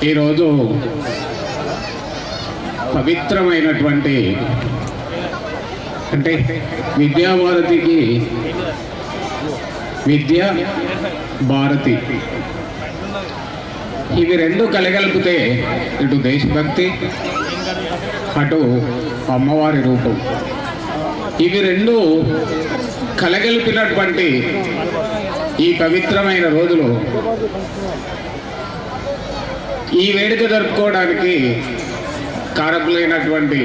ఈరోజు పవిత్రమైనటువంటి అంటే విద్యాభారతికి విద్యా భారతి ఇవి రెండు కలగలిపితే ఇటు దేశభక్తి అటు అమ్మవారి రూపం ఇవి రెండు కలగలిపినటువంటి ఈ పవిత్రమైన రోజులో ఈ వేడుక జరుపుకోవడానికి కారకులైనటువంటి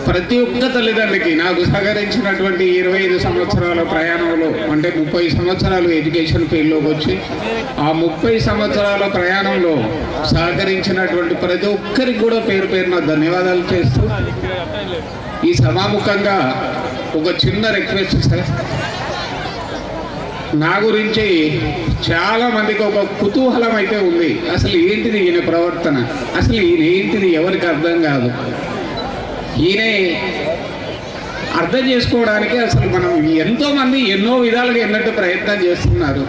ప్రతి ఒక్క తల్లిదండ్రికి నాకు సహకరించినటువంటి 25 సంవత్సరాల ప్రయాణంలో అంటే 30 సంవత్సరాలు ఎడ్యుకేషన్ ఫీల్డ్లోకి వచ్చి ఆ 30 సంవత్సరాల ప్రయాణంలో సహకరించినటువంటి ప్రతి ఒక్కరికి కూడా పేరు పేరున ధన్యవాదాలు చేస్తూ ఈ సభాముఖంగా ఒక చిన్న రిక్వెస్ట్ సార్. నా గురించి చాలా మందికి ఒక కుతూహలం అయితే ఉంది. అసలు ఏంటిది ఈయన ప్రవర్తన, అసలు ఈయన ఏంటిది ఎవరికి అర్థం కాదు. ఈయనే అర్థం చేసుకోవడానికి అసలు మనం ఎంతోమంది ఎన్నో విధాలుగా ఎన్నట్టు ప్రయత్నం చేస్తున్నారు.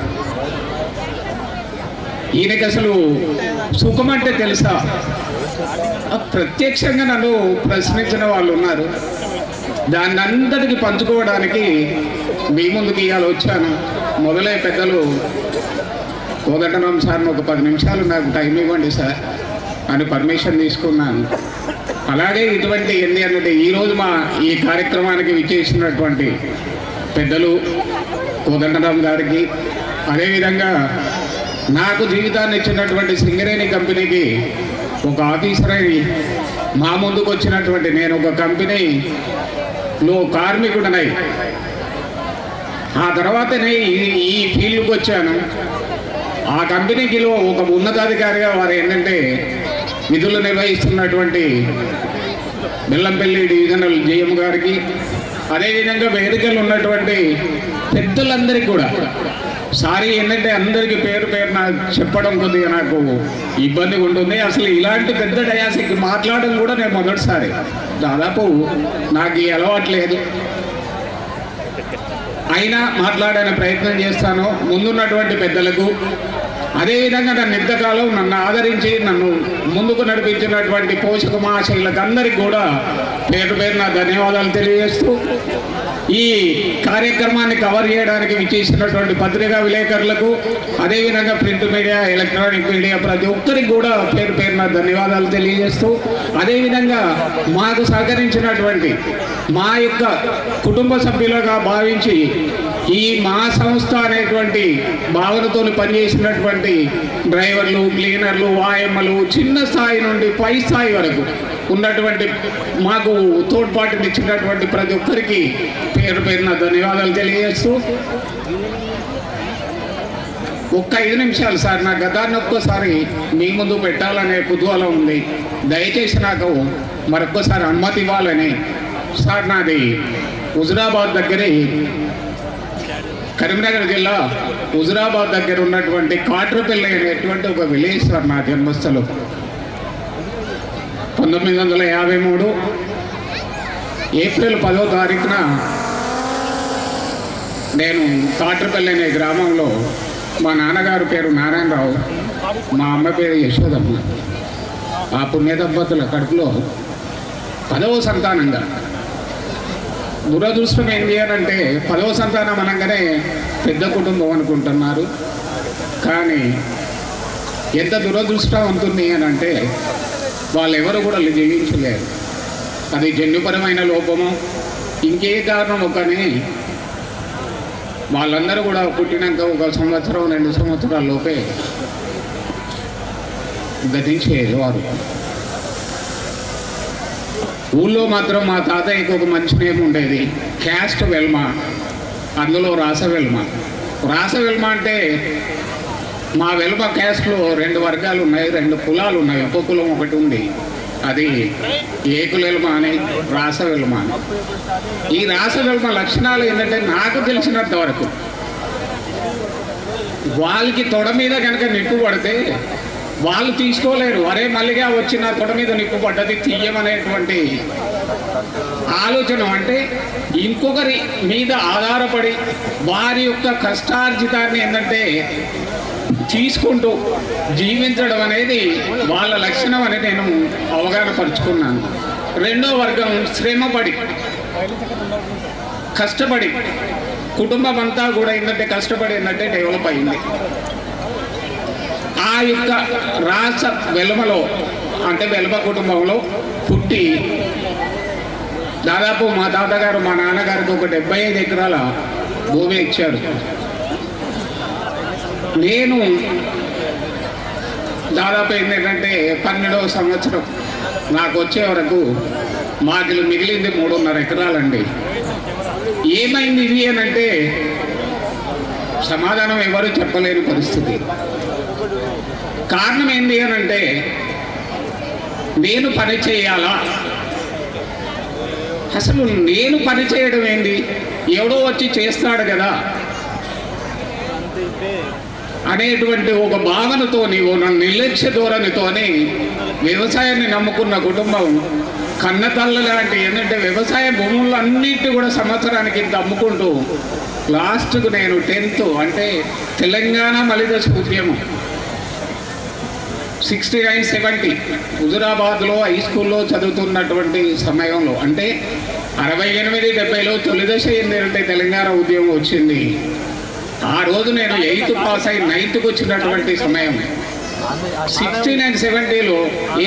ఈయనకి అసలు సుఖం అంటే తెలుసా? ప్రత్యక్షంగా నన్ను ప్రశ్నించిన వాళ్ళు ఉన్నారు. దాన్ని అంతటికి పంచుకోవడానికి మీ ముందుకు ఇవాళ వచ్చాను. మొదలై పెద్దలు కోదండరాం సార్ని ఒక 10 నిమిషాలు నాకు టైం ఇవ్వండి సార్ అని పర్మిషన్ తీసుకున్నాను. అలాగే ఇటువంటి ఏంటి ఈరోజు మా ఈ కార్యక్రమానికి విచ్చేసినటువంటి పెద్దలు కోదండరాం గారికి, అదేవిధంగా నాకు జీవితాన్ని ఇచ్చినటువంటి సింగరేణి కంపెనీకి ఒక ఆఫీసర్ అయి మా ముందుకు వచ్చినటువంటి నేను ఒక కంపెనీలో కార్మికుడనై ఆ తర్వాతనే ఈ ఫీల్డ్కి వచ్చాను. ఆ కంపెనీకిలో ఒక ఉన్నతాధికారిగా వారు ఏంటంటే విధులు నిర్వహిస్తున్నటువంటి బెల్లంపల్లి డివిజనల్ జేఎం గారికి, అదేవిధంగా వేదికలు ఉన్నటువంటి పెద్దలందరికీ కూడా సారీ ఏంటంటే అందరికీ పేరు పేరున చెప్పడం కొద్దిగా నాకు ఇబ్బంది ఉంటుంది. అసలు ఇలాంటి పెద్ద డయాసిక్ మాట్లాడడం కూడా నేను మొదటిసారి, దాదాపు నాకు ఈ అలవాటు లేదు. అయినా మాట్లాడనే ప్రయత్నం చేస్తాను. ముందున్నటువంటి పెద్దలకు, అదేవిధంగా నన్ను ఇంతకాలం నన్ను ఆదరించి నన్ను ముందుకు నడిపించినటువంటి పోషక మహాశయులకు అందరికీ కూడా పేరు పేరున ధన్యవాదాలు తెలియజేస్తూ ఈ కార్యక్రమాన్ని కవర్ చేయడానికి విచ్చేసినటువంటి పత్రికా విలేకరులకు, అదేవిధంగా ప్రింట్ మీడియా, ఎలక్ట్రానిక్ మీడియా ప్రతి ఒక్కరికి కూడా పేరు పేరున ధన్యవాదాలు తెలియజేస్తూ, అదేవిధంగా మాకు సహకరించినటువంటి మా యొక్క కుటుంబ సభ్యులుగా భావించి ఈ మా సంస్థ అనేటువంటి భావనతో పనిచేసినటువంటి డ్రైవర్లు, క్లీనర్లు, వాయమ్మలు, చిన్న స్థాయి నుండి పై స్థాయి వరకు ఉన్నటువంటి మాకు తోడ్పాటునిచ్చినటువంటి ప్రతి ఒక్కరికి పేరు పేరున ధన్యవాదాలు తెలియజేస్తూ, ఒక్క 5 నిమిషాలు సార్ నా గతాన్ని ఒక్కసారి మీ ముందు పెట్టాలనే కుతూహలం ఉంది. దయచేసి నాకు మరొక్కసారి అనుమతి ఇవ్వాలని. సార్ నాది హుజురాబాద్ దగ్గరే, కరీంనగర్ జిల్లా హుజురాబాద్ దగ్గర ఉన్నటువంటి కాట్రపల్లి అనేటువంటి ఒక విలేజ్ సార్ నా జన్మస్థలం. 1953 ఏప్రిల్ 10వ తారీఖున నేను కాట్రపల్లి అనే గ్రామంలో, మా నాన్నగారు పేరు నారాయణరావు, మా అమ్మ పేరు యశోదమ్మ, ఆ పుణ్య దంపతుల కడుపులో 10వ సంతానంగా. దురదృష్టం ఏంటి అని అంటే 10వ సంతానం అనగానే పెద్ద కుటుంబం అనుకుంటున్నారు. కానీ ఎంత దురదృష్టం ఉంటుంది అని అంటే వాళ్ళెవరు కూడా జీవించలేరు. అది జన్యుపరమైన లోపము ఇంకే కారణం కానీ వాళ్ళందరూ కూడా పుట్టినాక 1 సంవత్సరం 2 సంవత్సరాల లోపే గతించేవారు. ఊళ్ళో మాత్రం మా తాతయ్యకి ఒక మంచి నేమ్ ఉండేది, క్యాస్ట్ వెల్మ, అందులో రాసవెల్మ. రాసవెల్మ అంటే మా వెల్మ క్యాస్ట్లో 2 వర్గాలు ఉన్నాయి, 2 కులాలు ఉన్నాయి. ఒక్కో కులం ఒకటి ఉంది, అది ఏకులెల్మ అని, రాసవెల్మ అని. ఈ రాసవెల్మ లక్షణాలు ఏంటంటే నాకు తెలిసినంత వరకు వాళ్ళకి తొడ మీద కనుక నిప్పు పడితే వాళ్ళు తీసుకోలేరు. అరే మళ్ళీగా వచ్చిన తొడ మీద నిప్పు పడ్డది తీయమనేటువంటి ఆలోచన. అంటే ఇంకొకరి మీద ఆధారపడి వారి యొక్క కష్టార్జితాన్ని ఏంటంటే తీసుకుంటూ జీవించడం అనేది వాళ్ళ లక్షణం అని నేను అవగాహన పరుచుకున్నాను. రెండో వర్గం శ్రమపడి కష్టపడి కుటుంబం అంతా కూడా ఏంటంటే కష్టపడి ఏంటంటే డెవలప్ అయింది. ఆ యొక్క రాస వెలుమలో అంటే వెలుమ కుటుంబంలో పుట్టి దాదాపు మా తాతగారు మా నాన్నగారికి ఒక 75 ఎకరాల భూమి ఇచ్చారు. నేను దాదాపు ఏంటంటే 12వ సంవత్సరం నాకు వచ్చే వరకు మాకు మిగిలింది 3.5 ఎకరాలండి. ఏమైంది ఇది అనంటే సమాధానం ఎవరు చెప్పలేని పరిస్థితి. కారణం ఏంటి అనంటే నేను పని చేయాలా, అసలు నేను పని చేయడం ఏంది, ఎవడో వచ్చి చేస్తాడు కదా అనేటువంటి ఒక భావనతోని ఒక నిర్లక్ష్య ధోరణితోని వ్యవసాయాన్ని నమ్ముకున్న కుటుంబం కన్నతల్ల లాంటి ఏంటంటే వ్యవసాయ భూములు అన్నిటి కూడా సంవత్సరానికి ఇంత అమ్ముకుంటూ లాస్ట్కు నేను 10th అంటే తెలంగాణ మలిదశ ఉద్యమం 69-70 హుజురాబాద్లో హై స్కూల్లో చదువుతున్నటువంటి సమయంలో అంటే 68-70లో తొలిదశ ఏంటంటే తెలంగాణ ఉద్యమం వచ్చింది. ఆ రోజు నేను 8th పాస్ అయి 9th వచ్చినటువంటి సమయం. 69-70లో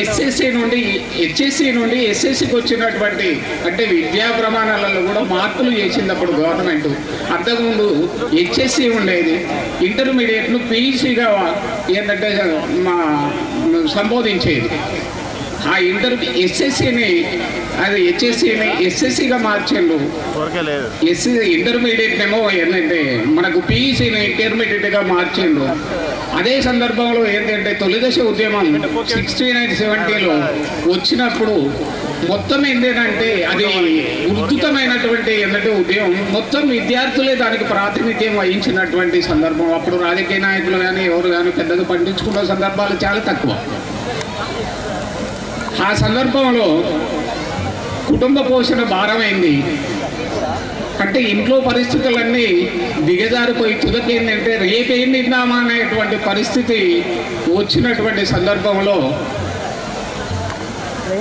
ఎస్ఎస్సి నుండి హెచ్ఎస్సి నుండి ఎస్ఎస్సికి వచ్చినటువంటి అంటే విద్యా ప్రమాణాలలో కూడా మార్పులు చేసింది అప్పుడు గవర్నమెంట్. అంతకుముందు హెచ్ఎస్సి ఉండేది, ఇంటర్మీడియట్ను పీఈసీగా ఏంటంటే మా సంబోధించేది. ఆ ఎస్ఎస్సిని అది హెచ్ఎస్సిని ఎస్ఎస్సిగా మార్చిండు. ఇంటర్మీడియట్ ఏమో ఏంటంటే మనకు పీఈసీని ఇంటర్మీడియట్గా మార్చిండు. అదే సందర్భంలో ఏంటంటే తొలిదశ ఉద్యమం 69-70లో వచ్చినప్పుడు మొత్తం ఏంటంటే అది ఉద్ధృతమైనటువంటి ఏంటంటే ఉద్యమం మొత్తం విద్యార్థులే దానికి ప్రాతినిధ్యం వహించినటువంటి సందర్భం. అప్పుడు రాజకీయ నాయకులు కానీ ఎవరు కానీ పెద్దగా పండించుకున్న సందర్భాలు చాలా తక్కువ. ఆ సందర్భంలో కుటుంబ పోషణ భారమైంది. అంటే ఇంట్లో పరిస్థితులన్నీ దిగజారిపోయి తుదకి ఏంటంటే రేపేం తిందామా అనేటువంటి పరిస్థితి వచ్చినటువంటి సందర్భంలో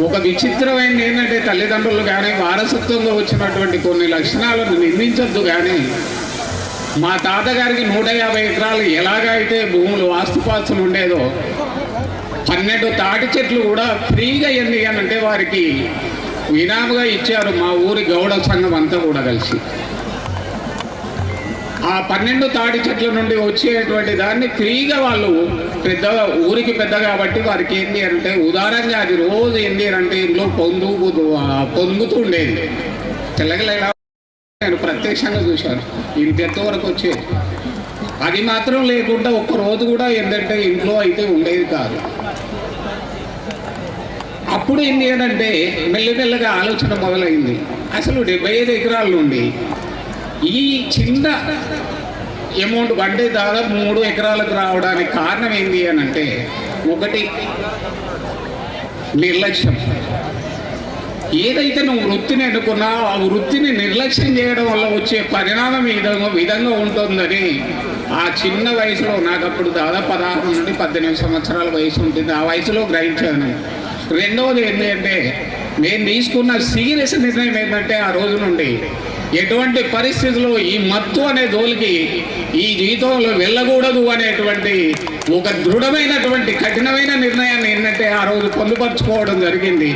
ఒక విచిత్రమైనది ఏంటంటే తల్లిదండ్రులు కానీ వారసత్వంగా వచ్చినటువంటి కొన్ని లక్షణాలను నిందించొద్దు. కానీ మా తాతగారికి 150 ఎకరాలు ఎలాగైతే భూములు ఆస్తుపాస్తులు ఉండేదో 12 తాటి చెట్లు కూడా ఫ్రీగా ఏంది అంటే వారికి వినాముగా ఇచ్చారు మా ఊరి గౌడ సంఘం అంతా కూడా కలిసి. ఆ 12 తాటి చెట్ల నుండి వచ్చేటువంటి దాన్ని ఫ్రీగా వాళ్ళు పెద్దగా ఊరికి పెద్ద కాబట్టి వారికి ఏంటి అంటే ఉదారంగా అది రోజు ఏంటి అంటే ఇంట్లో పొందుతూ ఉండేది. తెల్లగల నేను ప్రత్యక్షంగా చూశాను. ఇంటి వరకు వచ్చేది. అది మాత్రం లేకుండా ఒక్క రోజు కూడా ఏంటంటే ఇంట్లో అయితే ఉండేది కాదు. అప్పుడు ఏంటి అంటే మెల్లమెల్లగా ఆలోచన మొదలైంది. అసలు 75 ఎకరాల నుండి ఈ చిన్న అమౌంట్ అంటే దాదాపు 3 ఎకరాలకు రావడానికి కారణం ఏంటి అంటే ఒకటి నిర్లక్ష్యం. ఏదైతే నువ్వు వృత్తిని ఎన్నుకున్నావు ఆ వృత్తిని నిర్లక్ష్యం చేయడం వల్ల వచ్చే పరిణామం విధంగా ఉంటుందని ఆ చిన్న వయసులో నాకు అప్పుడు దాదాపు 16 నుండి 18 సంవత్సరాల వయసు ఉంటుంది. ఆ వయసులో గ్రహించాను. రెండవది ఏంటంటే నేను తీసుకున్న సీరియస్ నిర్ణయం ఏంటంటే ఆ రోజు నుండి ఎటువంటి పరిస్థితుల్లో ఈ మత్తు అనే దోలికి ఈ జీవితంలో వెళ్ళకూడదు అనేటువంటి ఒక దృఢమైనటువంటి కఠినమైన నిర్ణయాన్ని ఏంటంటే ఆ రోజు పొందుపరుచుకోవడం జరిగింది.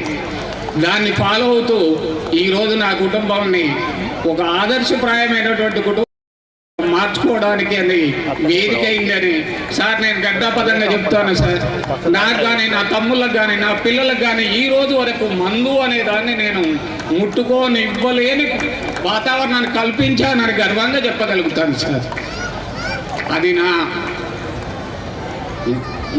దాన్ని ఫాలో అవుతూ ఈరోజు నా కుటుంబాన్ని ఒక ఆదర్శప్రాయమైనటువంటి కుటుంబం మార్చుకోవడానికి అని వేదిక అయిందని సార్ నేను గడ్డాపదంగా చెప్తాను సార్. నాకు కానీ నా తమ్ముళ్ళకు కానీ నా పిల్లలకు కానీ ఈ రోజు వరకు మందు అనే దాన్ని నేను ముట్టుకొని ఇవ్వలేని వాతావరణాన్ని కల్పించానని గర్వంగా చెప్పగలుగుతాను సార్. అది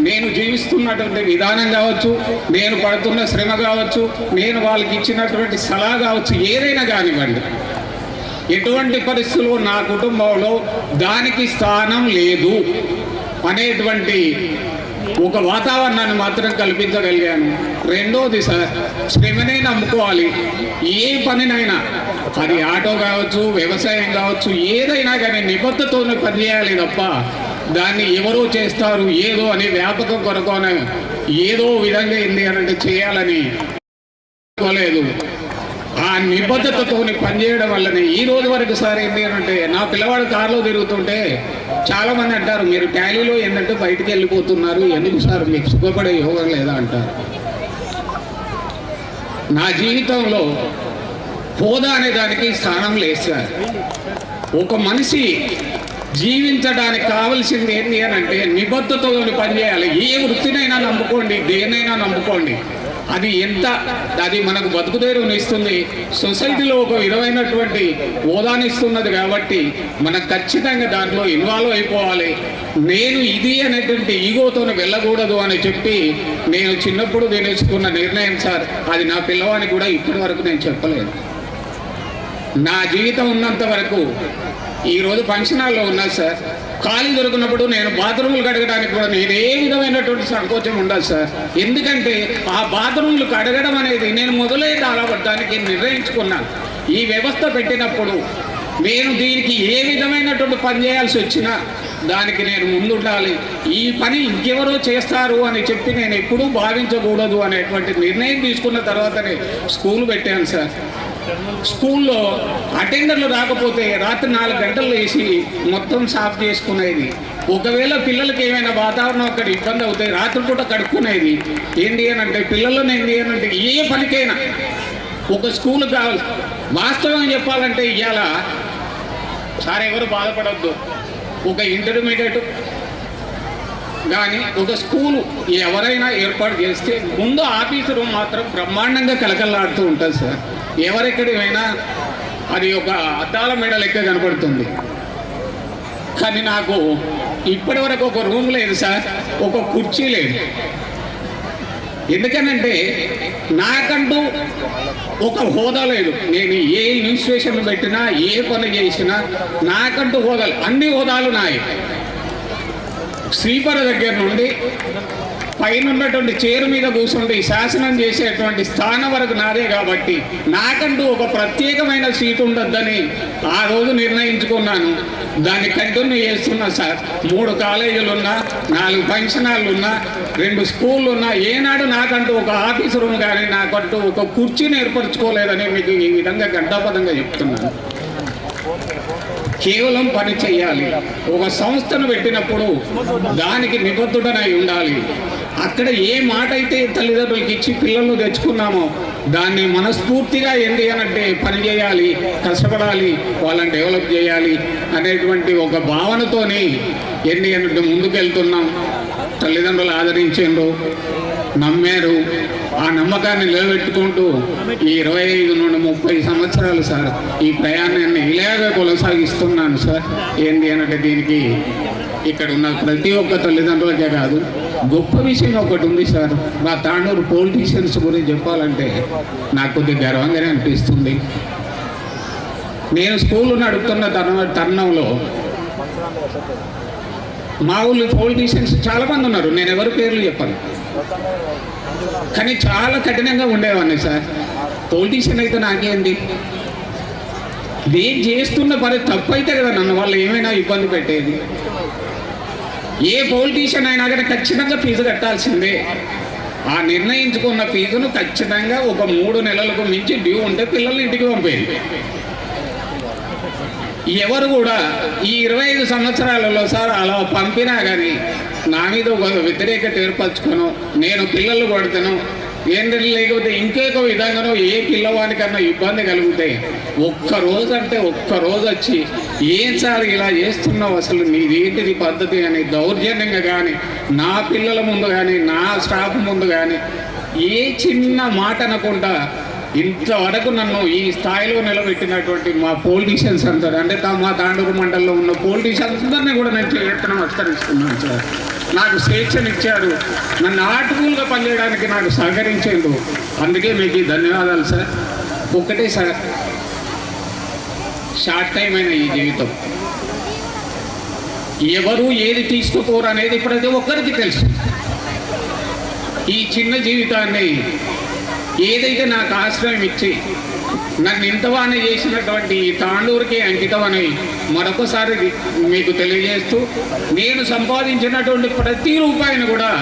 నేను జీవిస్తున్నటువంటి విధానం కావచ్చు, నేను పడుతున్న శ్రమ కావచ్చు, నేను వాళ్ళకి ఇచ్చినటువంటి సలహా కావచ్చు, ఏదైనా కానివ్వండి, ఎటువంటి పరిస్థితుల్లో నా కుటుంబంలో దానికి స్థానం లేదు అనేటువంటి ఒక వాతావరణాన్ని మాత్రం కల్పించగలిగాను. రెండోది సార్, శ్రమనే నమ్ముకోవాలి. ఏ పనినైనా అది ఆటో కావచ్చు, వ్యవసాయం కావచ్చు, ఏదైనా కానీ నిబద్ధతోనే పనిచేయాలి తప్ప దాన్ని ఎవరో చేస్తారు ఏదో అనే వ్యాపకం కొరకోనే ఏదో విధంగా ఏంది అంటే చేయాలని లేదు. ఆ నిబద్ధతతో పనిచేయడం వల్లనే ఈ రోజు వరకు సార్ ఏంటి అంటే నా పిల్లవాడు కారులో తిరుగుతుంటే చాలామంది అంటారు మీరు టాలీలో ఏంటంటే బయటికి వెళ్ళిపోతున్నారు, ఎందుకు సార్ మీకు సుఖపడే యోగం లేదా అంటారు. నా జీవితంలో హోదా అనే దానికి స్థానం లేదు సార్. ఒక మనిషి జీవించడానికి కావలసింది ఏంటి అని అంటే నిబద్ధతతో పనిచేయాలి. ఏ వృత్తినైనా నమ్ముకోండి, దేనైనా నమ్ముకోండి, అది మనకు బతుకుదేరుని ఇస్తుంది, సొసైటీలో ఒక విధమైనటువంటి హోదానిస్తున్నది. కాబట్టి మనకు ఖచ్చితంగా దాంట్లో ఇన్వాల్వ్ అయిపోవాలి. నేను ఇది అనేటువంటి ఈగోతో వెళ్ళకూడదు అని చెప్పి నేను చిన్నప్పుడు నేర్చుకున్న నిర్ణయం సార్. అది నా పిల్లవానికి కూడా ఇప్పటి వరకు నేను చెప్పలేదు. నా జీవితం ఉన్నంత వరకు ఈరోజు ఫంక్షన్ హాల్లో ఉన్నా సార్, ఖాళీ దొరికినప్పుడు నేను బాత్రూములు కడగడానికి కూడా నేను ఏ విధమైనటువంటి సంకోచం ఉండదు సార్. ఎందుకంటే ఆ బాత్రూములు కడగడం అనేది నేను మొదలై దానికి నిర్ణయించుకున్నాను. ఈ వ్యవస్థ పెట్టినప్పుడు నేను దీనికి ఏ విధమైనటువంటి పని చేయాల్సి వచ్చినా దానికి నేను ముందుండాలి. ఈ పని ఇంకెవరో చేస్తారు అని చెప్పి నేను ఎప్పుడూ భావించకూడదు అనేటువంటి నిర్ణయం తీసుకున్న తర్వాతనే స్కూల్ పెట్టాను సార్. స్కూల్లో అటెండర్లు రాకపోతే రాత్రి 4 గంటలు వేసి మొత్తం సాఫ్ చేసుకునేది. ఒకవేళ పిల్లలకి ఏమైనా వాతావరణం అక్కడ ఇబ్బంది అవుతాయి రాత్రిపూట కడుక్కునేది. ఏంటి అని అంటే పిల్లలను ఏంటి అని అంటే ఏ పనికైనా ఒక స్కూల్ కావాలి. వాస్తవం చెప్పాలంటే ఇవాళ సార్ ఎవరు బాధపడద్దు, ఒక ఇంటర్మీడియట్ కానీ ఒక స్కూలు ఎవరైనా ఏర్పాటు చేస్తే ముందు ఆఫీసు రూమ్ మాత్రం బ్రహ్మాండంగా కలకల్లాడుతూ ఉంటుంది సార్. ఎవరెక్కడైనా అది ఒక అద్దాల మేడ లెక్క కనపడుతుంది. కానీ నాకు ఇప్పటి వరకు ఒక రూమ్ లేదు సార్, ఒక కుర్చీ లేదు. ఎందుకనంటే నాకంటూ ఒక హోదా లేదు. నేను ఏ ఇన్స్టిట్యూషన్ పెట్టినా ఏ పని చేసినా నాకంటూ హోదాలు, అన్ని హోదాలు నాయి. స్వీపర్ దగ్గర నుండి పైన ఉన్నటువంటి చైర్ మీద కూర్చుండి శాసనం చేసేటువంటి స్థానం వరకు నాదే. కాబట్టి నాకంటూ ఒక ప్రత్యేకమైన సీటు ఉండొద్దని ఆ రోజు నిర్ణయించుకున్నాను. దాన్ని కంటిన్యూ చేస్తున్నా సార్. 3 కాలేజీలు ఉన్నా, 4 ఫంక్షన్ హాల్లు ఉన్నా, 2 స్కూళ్ళు ఉన్నా, ఏనాడు నాకంటూ ఒక ఆఫీస్ రూమ్ కానీ నాకంటూ ఒక కుర్చీని ఏర్పరచుకోలేదని మీకు ఈ విధంగా గంటాపదంగా చెప్తున్నాను. కేవలం పని చేయాలి. ఒక సంస్థను పెట్టినప్పుడు దానికి నిబద్ధుడనై ఉండాలి. అక్కడ ఏ మాట అయితే తల్లిదండ్రులకి ఇచ్చి పిల్లలను తెచ్చుకున్నామో దాన్ని మనస్ఫూర్తిగా ఏంటి అనంటే పని చేయాలి, కష్టపడాలి, వాళ్ళని డెవలప్ చేయాలి అనేటువంటి ఒక భావనతోని ఏంటి అన్నట్టు ముందుకెళ్తున్నాం. తల్లిదండ్రులు ఆదరించారు, నమ్మారు. ఆ నమ్మకాన్ని నిలబెట్టుకుంటూ ఈ 25 నుండి 30 సంవత్సరాలు సార్ ఈ ప్రయాణాన్ని ఇలాగే కొనసాగిస్తున్నాను సార్. ఏంటి అనంటే దీనికి ఇక్కడ ఉన్న ప్రతి ఒక్క తల్లిదండ్రులకే కాదు, గొప్ప విషయం ఒకటి ఉంది సార్. మా తాండూరు పొలిటీషియన్స్ గురించి చెప్పాలంటే నాకు కొద్దిగా గర్వంగానే అనిపిస్తుంది. నేను స్కూల్ నడుపుతున్న తరుణంలో మా ఊళ్ళో పొలిటీషియన్స్ చాలామంది ఉన్నారు. నేను ఎవరి పేర్లు చెప్పాను, కానీ చాలా కఠినంగా ఉండేవాడిని సార్. పొలిటీషియన్ అయితే నాకేంది, నేను చేస్తున్న పని తప్పు అయితే కదా నన్ను వాళ్ళు ఏమైనా ఇబ్బంది పెట్టేది. ఏ పొలిటీషియన్ అయినా కానీ ఖచ్చితంగా ఫీజు కట్టాల్సిందే. ఆ నిర్ణయించుకున్న ఫీజును ఖచ్చితంగా ఒక 3 నెలలకు మించి డ్యూ ఉంటే పిల్లల్ని ఇంటికి పంపేది. ఎవరు కూడా ఈ 25 సంవత్సరాలలో సార్ అలా పంపినా కానీ నా మీద ఒక వ్యతిరేకత ఏర్పరచుకోను, నేను పిల్లలు కొడతాను ఏంటంటే, లేకపోతే ఇంకొక విధంగానో ఏ పిల్లవానికన్నా ఇబ్బంది కలిగితే ఒక్కరోజు వచ్చి ఏం సార్ ఇలా చేస్తున్నావు, అసలు నీదేంటిది పద్ధతి అని దౌర్జన్యంగా కానీ నా పిల్లల ముందు కానీ నా స్టాఫ్ ముందు కానీ ఏ చిన్న మాట అనకుండా ఇంతవరకు నన్ను ఈ స్థాయిలో నిలబెట్టినటువంటి మా పొలిటీషియన్స్ అంటారు అంటే మా తాండూరు మండలంలో ఉన్న పొలిటీషియన్స్ అందరినీ కూడా నేను చేయడం విస్తరిస్తున్నాను సార్. నాకు స్వేచ్ఛనిచ్చారు, నన్ను ఆర్టికల్గా పనిచేయడానికి నాకు సహకరించేందు. అందుకే మీకు ధన్యవాదాలు సార్. ఒక్కటే సార్, షార్ట్ టైం అయిన ఈ జీవితం ఎవరు ఏది తీసుకుపోరు అనేది ప్రతి ఒక్కరికి తెలుసు. ఈ చిన్న జీవితాన్ని ఏదైతే నాకు ఆశ్రయం ఇచ్చి నన్ను ఇంతవానే చేసినటువంటి ఈ తాండూరుకి అంకితమని మరొకసారి మీకు తెలియజేస్తూ, నేను సంపాదించినటువంటి ప్రతి రూపాయిని కూడా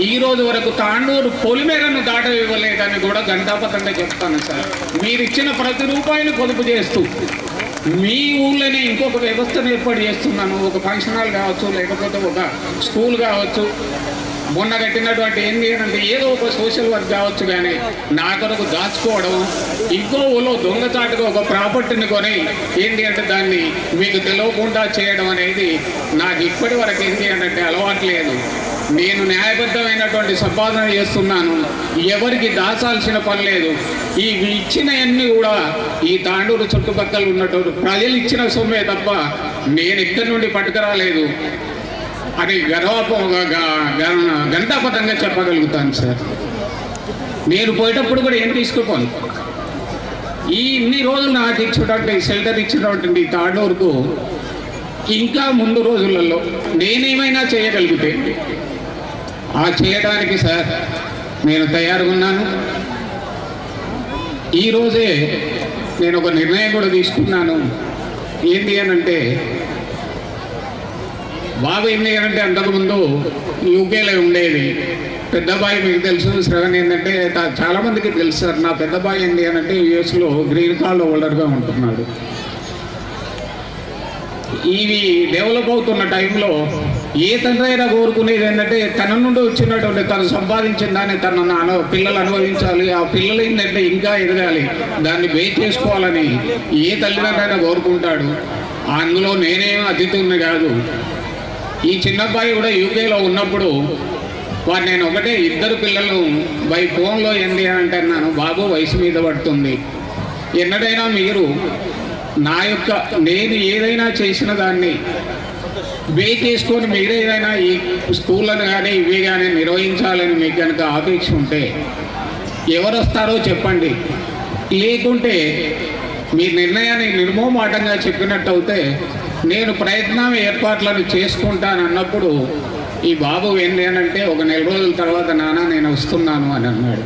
ఈ రోజు వరకు తాండూరు పొలిమేరను దాటవివ్వలేదని కూడా ఘంటాపథంగా చెప్తాను సార్. మీరు ఇచ్చిన ప్రతి రూపాయిని పొదుపు చేస్తూ మీ ఊళ్ళోనే ఇంకొక వ్యవస్థను ఏర్పాటు చేస్తున్నాను. ఒక ఫంక్షన్ హాల్ కావచ్చు, లేకపోతే ఒక స్కూల్ కావచ్చు, మొన్న కట్టినటువంటి ఏంటి అంటే ఏదో ఒక సోషల్ వర్క్ కావచ్చు. కానీ నా కొరకు దాచుకోవడం, ఇంకో ఊళ్ళో దొంగచాటుగా ఒక ప్రాపర్టీని కొని ఏంటి అంటే దాన్ని మీకు తెలియకుండా చేయడం అనేది నాకు ఇప్పటి వరకు ఏంటి అంటే అలవాట్లేదు. నేను న్యాయబద్ధమైనటువంటి సంపాదన చేస్తున్నాను, ఎవరికి దాచాల్సిన పని లేదు. ఈ ఇచ్చినవన్నీ కూడా ఈ తాండూరు చుట్టుపక్కల ఉన్నటువంటి ప్రజలు ఇచ్చిన సొమ్మే తప్ప నేను ఇక్కడి నుండి పట్టుకురాలేదు అని గంటాపథంగా చెప్పగలుగుతాను సార్. నేను పోయేటప్పుడు కూడా ఏం తీసుకుపోను. ఈ ఇన్ని రోజులు నాకు ఇచ్చినటువంటి షెల్టర్ ఇచ్చినటువంటి తాండూరుకు ఇంకా ముందు రోజులలో నేనేమైనా చేయగలిగితే ఆ చేయడానికి సార్ నేను తయారుగా ఉన్నాను. ఈరోజే నేను ఒక నిర్ణయం కూడా తీసుకున్నాను. ఏంటి అనంటే బాబు ఏంటి అనంటే అంతకుముందు యూకేలో ఉండేది. పెద్దబాయి మీకు తెలుసు, శ్రవణ్ ఏంటంటే చాలామందికి తెలుసు సార్. నా పెద్దబాయి ఏంటి అనంటే యూఎస్లో గ్రీన్ కార్డ్ హోల్డర్గా ఉంటున్నాడు. ఇవి డెవలప్ అవుతున్న టైంలో ఏ తండ్రి అయినా కోరుకునేది ఏంటంటే తన నుండి వచ్చినటువంటి తను సంపాదించిన దాన్ని తన పిల్లలు అనుభవించాలి, ఆ పిల్లలు ఏంటంటే ఇంకా ఎదగాలి, దాన్ని బేస్ చేసుకోవాలని ఏ తల్లిదండ్రులైనా కోరుకుంటాడు. అందులో నేనేం అతిథిని కాదు. ఈ చిన్నబ్బాయి కూడా యూకేలో ఉన్నప్పుడు వారు నేను ఒకటే ఇద్దరు పిల్లలు బై ఫోన్లో ఏంటి అంటే అన్నాను, బాబు వయసు మీద పడుతుంది, ఎన్నడైనా మీరు నా యొక్క నేను ఏదైనా చేసిన దాన్ని బే చేసుకొని మీరేదైనా ఈ స్కూళ్ళను కానీ ఇవి కానీ నిర్వహించాలని మీకు కనుక ఆపేక్ష ఉంటే ఎవరు వస్తారో చెప్పండి. లేకుంటే మీ నిర్ణయాన్ని నిర్మోమాటంగా చెప్పినట్టు అయితే నేను ప్రయత్నం ఏర్పాట్లను చేసుకుంటాను అన్నప్పుడు ఈ బాబు ఏంటి అని అంటే ఒక నెల రోజుల తర్వాత నాన్న నేను వస్తున్నాను అని అన్నాడు.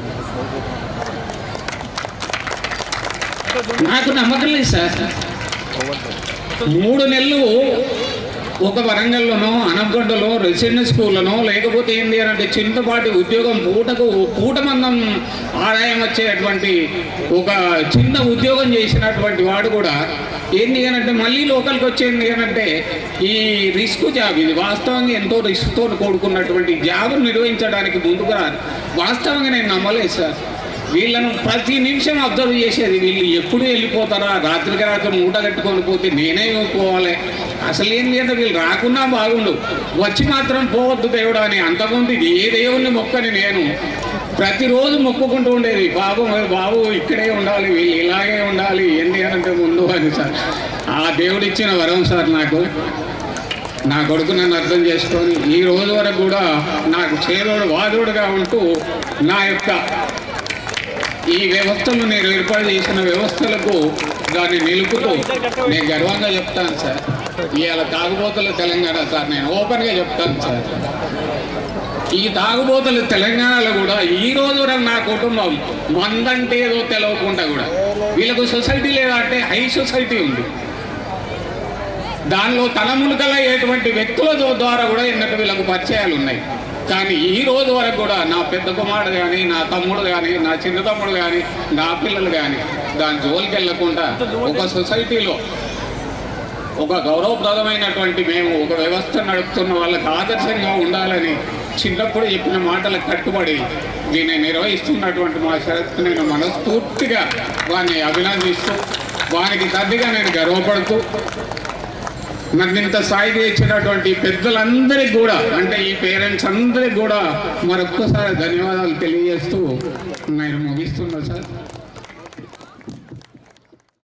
నాకు నమ్మకం లేదు సార్. 3 నెలలు ఒక వరంగల్లోనో అనగొండలో రెసిడెన్షియల్ స్కూల్లోనో లేకపోతే ఏంటి అని అంటే చిన్నపాటి ఉద్యోగం పూటమందం ఆదాయం వచ్చేటువంటి ఒక చిన్న ఉద్యోగం చేసినటువంటి వాడు కూడా ఏంటి అని అంటే మళ్ళీ లోకల్కి వచ్చేది అంటే ఈ రిస్క్ జాబ్, ఇది వాస్తవంగా ఎంతో రిస్క్తో కూడుకున్నటువంటి జాబ్ను నిర్వహించడానికి ముందుకు రాదు. వాస్తవంగా నేను నమ్మలేదు సార్. వీళ్ళను ప్రతి నిమిషం అబ్జర్వ్ చేసేది, వీళ్ళు ఎప్పుడు వెళ్ళిపోతారా, రాత్రికి రాత్రి మూట కట్టుకొని పోతే నేనే పోవాలి. అసలు ఏంటి అంటే వీళ్ళు రాకున్నా బాగుండు, వచ్చి మాత్రం పోవద్దు దేవుడు అని. అంతకుముందు ఏ దేవుణ్ణి మొక్కని నేను ప్రతిరోజు మొక్కుకుంటూ ఉండేది, బాబు ఇక్కడే ఉండాలి, వీళ్ళు ఇలాగే ఉండాలి ఏంటి అంటే ముందు అని సార్. ఆ దేవుడిచ్చిన వరం సార్ నాకు. నా కొడుకు నన్ను అర్థం చేసుకొని ఈ రోజు వరకు కూడా నాకు చేదోడు వాదోడుగా ఉంటూ నా యొక్క ఈ వ్యవస్థలు నేను ఏర్పాటు చేసిన వ్యవస్థలకు దాన్ని నిలుపుతూ నేను గర్వంగా చెప్తాను సార్. ఇవాళ తాగుబోతుల తెలంగాణ సార్, నేను ఓపెన్గా చెప్తాను సార్. ఈ తాగుబోతుల తెలంగాణలో కూడా ఈ రోజు వరకు నా కుటుంబం మందంటే ఏదో తెలియకుండా కూడా వీళ్ళకు సొసైటీ లేదంటే హై సొసైటీ ఉంది. దానిలో తలమునకలయ్యేటువంటి వ్యక్తుల ద్వారా కూడా ఎన్నట్టు వీళ్ళకు పరిచయాలు ఉన్నాయి. కానీ ఈ రోజు వరకు కూడా నా పెద్ద కుమారుడు కానీ, నా తమ్ముడు కానీ, నా చిన్న తమ్ముడు కానీ, నా పిల్లలు కానీ దాని జోలికి వెళ్ళకుండా ఒక సొసైటీలో ఒక గౌరవప్రదమైనటువంటి మేము ఒక వ్యవస్థ నడుపుతున్న వాళ్ళకి ఆదర్శంగా ఉండాలని చిన్నప్పుడు చెప్పిన మాటలకు కట్టుబడి దీన్ని నిర్వహిస్తున్నటువంటి మా శరత్కు నేను మనస్ఫూర్తిగా వారిని అభినందిస్తూ వారికి తల్లిగా నేను గర్వపడుతూ నన్ను ఇంత స్థాయికి ఇచ్చినటువంటి పెద్దలందరికీ కూడా అంటే ఈ పేరెంట్స్ అందరికీ కూడా మరొక్కసారి ధన్యవాదాలు తెలియజేస్తూ నేను ముగిస్తున్నా సార్.